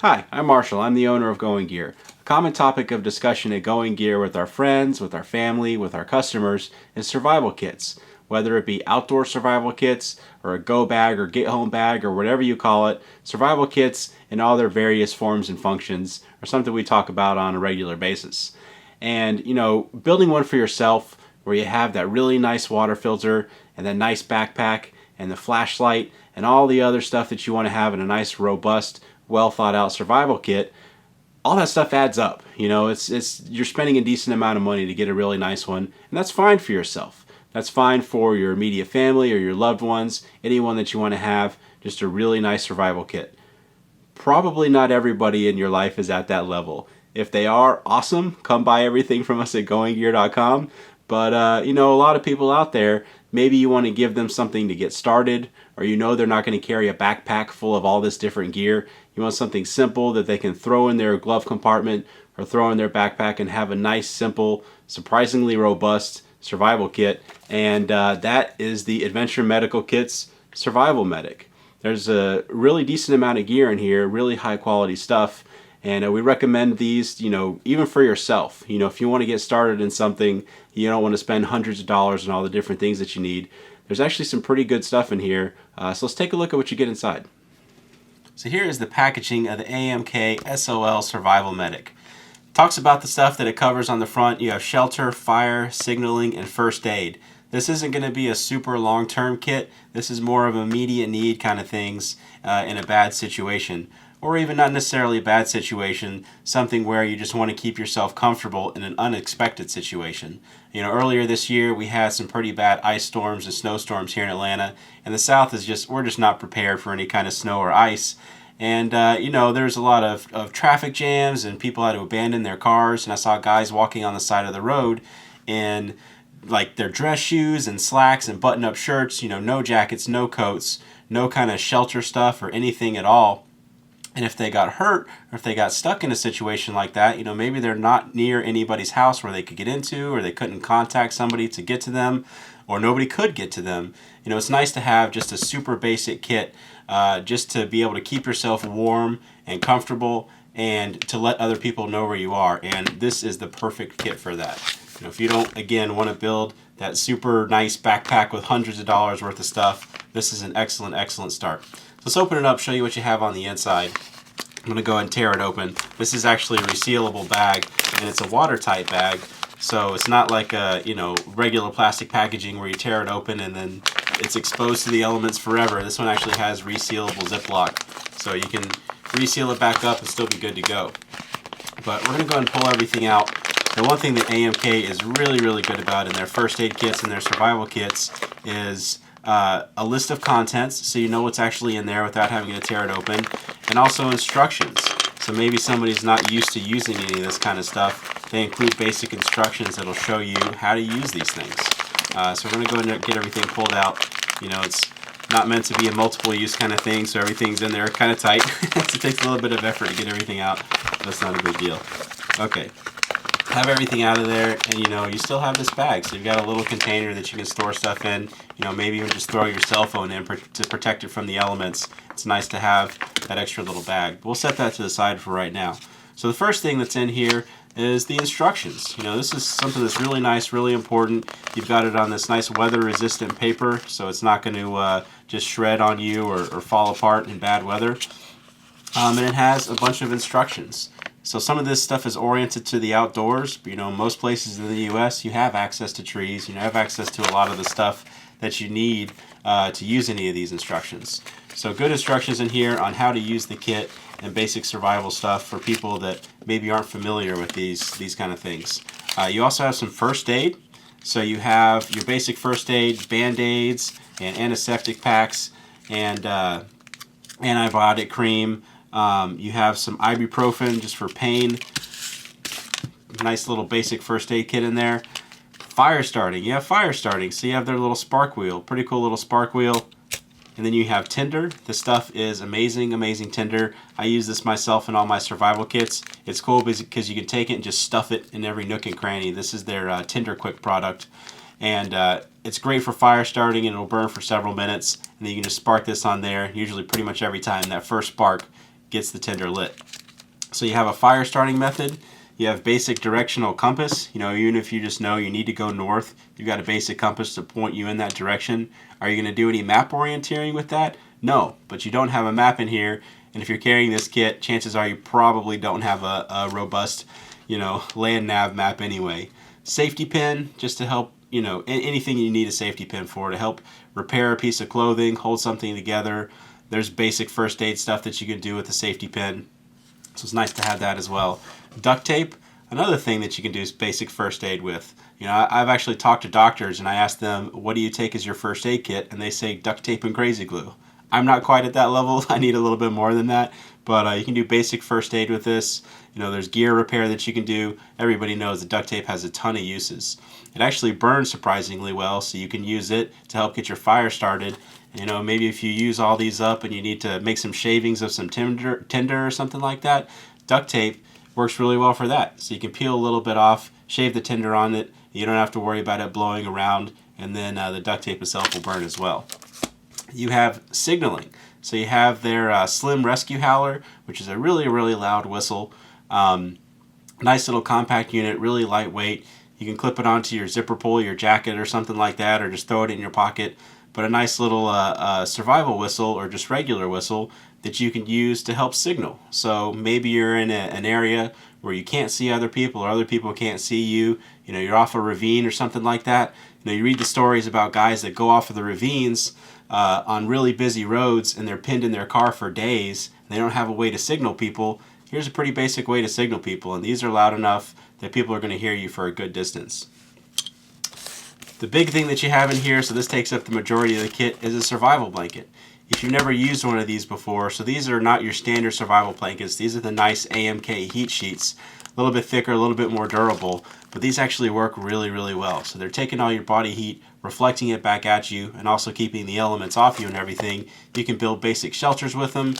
Hi, I'm Marshall. I'm the owner of Going Gear. A common topic of discussion at Going Gear with our friends, with our family, with our customers is survival kits. Whether it be outdoor survival kits or a go bag or get home bag or whatever you call it, survival kits in all their various forms and functions are something we talk about on a regular basis. And, building one for yourself where you have that really nice water filter and that nice backpack and the flashlight and all the other stuff that you want to have in a nice, robust, well thought out survival kit, all that stuff adds up. It's you're spending a decent amount of money to get a really nice one, and that's fine for yourself. That's fine for your immediate family or your loved ones, anyone that you want to have, just a really nice survival kit. Probably not everybody in your life is at that level. If they are, awesome. Come buy everything from us at goinggear.com. But, a lot of people out there, maybe you want to give them something to get started, or they're not going to carry a backpack full of all this different gear. You want something simple that they can throw in their glove compartment or throw in their backpack and have a nice, simple, surprisingly robust survival kit. And that is the Adventure Medical Kit's Survival Medic. There's a really decent amount of gear in here, really high quality stuff. And we recommend these, even for yourself. If you want to get started in something, you don't want to spend hundreds of dollars on all the different things that you need. There's actually some pretty good stuff in here. So let's take a look at what you get inside. So here is the packaging of the AMK SOL Survival Medic. It talks about the stuff that it covers on the front. You have shelter, fire, signaling, and first aid. This isn't going to be a super long-term kit. This is more of immediate need kind of things in a bad situation. Or even not necessarily a bad situation, something where you just want to keep yourself comfortable in an unexpected situation. Earlier this year we had some pretty bad ice storms and snowstorms here in Atlanta, and the South we're just not prepared for any kind of snow or ice. And there's a lot of traffic jams and people had to abandon their cars, and I saw guys walking on the side of the road in like their dress shoes and slacks and button-up shirts, no jackets, no coats, no kind of shelter stuff or anything at all. And if they got hurt or if they got stuck in a situation like that, maybe they're not near anybody's house where they could get into, or they couldn't contact somebody to get to them, or nobody could get to them. It's nice to have just a super basic kit just to be able to keep yourself warm and comfortable and to let other people know where you are. And this is the perfect kit for that. If you don't, again, want to build that super nice backpack with hundreds of dollars worth of stuff, this is an excellent, excellent start. So let's open it up, show you what you have on the inside. I'm going to go ahead and tear it open. This is actually a resealable bag, and it's a watertight bag. So it's not like a, regular plastic packaging where you tear it open and then it's exposed to the elements forever. This one actually has resealable Ziploc. So you can reseal it back up and still be good to go. But we're going to go ahead and pull everything out. The one thing that AMK is really, really good about in their first aid kits and their survival kits is a list of contents, so you know what's actually in there without having to tear it open, and also instructions. So maybe somebody's not used to using any of this kind of stuff. They include basic instructions that'll show you how to use these things. So we're going to go and get everything pulled out. It's not meant to be a multiple use kind of thing, so everything's in there kind of tight. So it takes a little bit of effort to get everything out. That's not a big deal. Okay. Have everything out of there, and you still have this bag, so you've got a little container that you can store stuff in. Maybe even just throw your cell phone in to protect it from the elements. It's nice to have that extra little bag. We'll set that to the side for right now. So the first thing that's in here is the instructions. This is something that's really nice, really important. You've got it on this nice weather-resistant paper, so it's not going to just shred on you or fall apart in bad weather. And it has a bunch of instructions. So some of this stuff is oriented to the outdoors. Most places in the U.S. you have access to trees. You have access to a lot of the stuff that you need to use any of these instructions. So good instructions in here on how to use the kit and basic survival stuff for people that maybe aren't familiar with these kind of things. You also have some first aid. So you have your basic first aid, Band-Aids, and antiseptic packs, and antibiotic cream. You have some ibuprofen just for pain. Nice little basic first aid kit in there. Fire starting. You have fire starting. So you have their little spark wheel. Pretty cool little spark wheel. And then you have tinder. This stuff is amazing, amazing tinder. I use this myself in all my survival kits. It's cool because you can take it and just stuff it in every nook and cranny. This is their Tinder Quick product. And it's great for fire starting, and it'll burn for several minutes. And then you can just spark this on there. Usually pretty much every time that first spark gets the tinder lit. So you have a fire starting method. You have basic directional compass. You know, even if you just know you need to go north, you've got a basic compass to point you in that direction. Are you going to do any map orienteering with that? No, but you don't have a map in here. And if you're carrying this kit, chances are you probably don't have a robust, you know, land nav map anyway. Safety pin, just to help, you know, anything you need a safety pin for, to help repair a piece of clothing, hold something together. There's basic first aid stuff that you can do with a safety pin. So it's nice to have that as well. Duct tape, another thing that you can do basic first aid with. You know, I've actually talked to doctors and I asked them, what do you take as your first aid kit? And they say duct tape and crazy glue. I'm not quite at that level. I need a little bit more than that. But you can do basic first aid with this. You know, there's gear repair that you can do. Everybody knows that duct tape has a ton of uses. It actually burns surprisingly well, so you can use it to help get your fire started. You know, maybe if you use all these up and you need to make some shavings of some tinder or something like that, duct tape works really well for that. So you can peel a little bit off, shave the tinder on it. You don't have to worry about it blowing around, and then the duct tape itself will burn as well. You have signaling. So you have their slim rescue howler, which is a really, really loud whistle. Nice little compact unit, really lightweight. You can clip it onto your zipper pull, your jacket or something like that, or just throw it in your pocket. But a nice little survival whistle or just regular whistle that you can use to help signal. So maybe you're in an area where you can't see other people or other people can't see you. You know, you're off a ravine or something like that. You know, you read the stories about guys that go off of the ravines on really busy roads and they're pinned in their car for days. And they don't have a way to signal people. Here's a pretty basic way to signal people, and these are loud enough that people are going to hear you for a good distance. The big thing that you have in here, so this takes up the majority of the kit, is a survival blanket. If you've never used one of these before, so these are not your standard survival blankets. These are the nice AMK heat sheets. A little bit thicker, a little bit more durable, but these actually work really, really well. So they're taking all your body heat, reflecting it back at you, and also keeping the elements off you and everything. You can build basic shelters with them.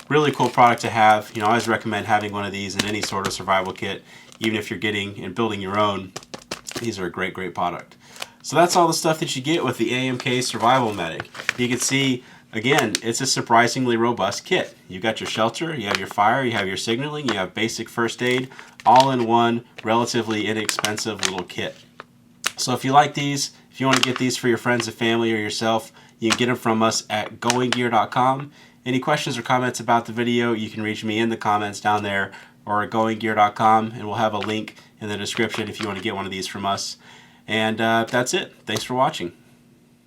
Really cool product to have. You know, I always recommend having one of these in any sort of survival kit, even if you're getting and building your own. These are a great, great product. So that's all the stuff that you get with the AMK Survival Medic. You can see, again, it's a surprisingly robust kit. You've got your shelter, you have your fire, you have your signaling, you have basic first aid, all in one relatively inexpensive little kit. So if you like these, if you want to get these for your friends and family or yourself, you can get them from us at goinggear.com. Any questions or comments about the video, you can reach me in the comments down there or at goinggear.com, and we'll have a link in the description if you want to get one of these from us. And that's it. Thanks for watching.